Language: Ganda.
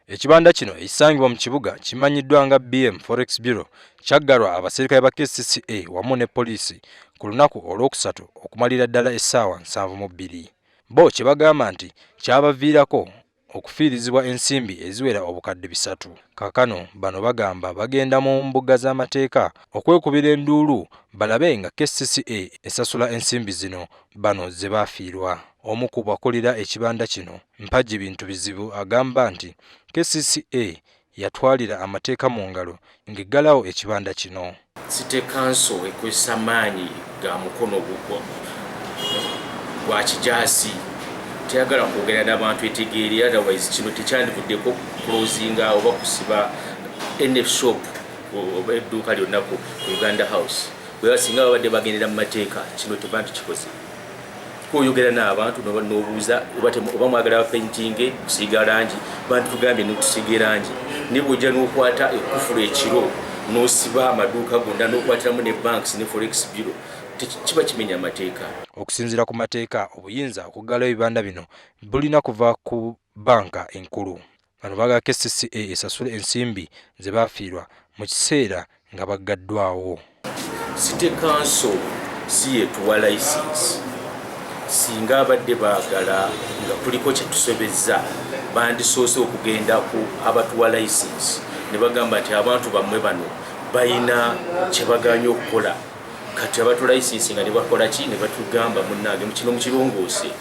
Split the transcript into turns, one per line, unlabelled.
Ekibanda kino ekisangibwa mu kibuga kimanyiddwa nga BM Forex Bureau kyaggalwa abaserikale ba KCCA wamu ne poliisi ku lunaku olwokusatu okumalira ddala essaawa 72. Bo kye bagamba nti kyabaviirako okufiirizibwa ensimbi eziwera obukadde 3. Kaakano bano bagamba bagenda mu mbuga z'amateeka okwekubira enduulu balabe nga KCCA esasula ensimbi zino bano ze baafiirwa. Omu ku bakulira ekibanda kino Mpagi Bintu Bizibu agamba nti KCCA yatwalira amateeka mu ngalo ng'eggalawo ekibanda kino.
City Council ekozesa maanyi ga mukono gwa kijaasi teyagala kwogera n'abantu etegeeri, otherwise kino tekyandivuddeko closinga oba kusiba NF shop oba edduuka lyonna ku Uganda House. Bwe singa babadde bagendera mu mateeka kino tebantu kikoze. Kuyogera n'abantu n'obuuza oba mwagala painting kusiiga langi bantu tugambye n'otusiiga langi ne bw'ojja n'okwata ekkufulu ekiro n'osiba amaduuka gonna n'okwatiramu ne banks ne Forex Bureau kiba kimenya amateeka.
Okusinziira ku mateeka obuyinza okuggalawo ebibanda bino bulina kuva ku banka enkulu. Bano baagala KCCA esasule ensimbi ze baafiirwa mu kiseera nga baggaddwawo.
City Council si yetuwa license. Singa abadde baagala nga kuliko kye tusobezza bandisoose okugenda ku abatuwa license ne bagamba nti abantu bammwe bano balina kye baganya okukola. Kati abatuwa license nga ne bakola ki ne batugamba munnange mu kino mu kirongoose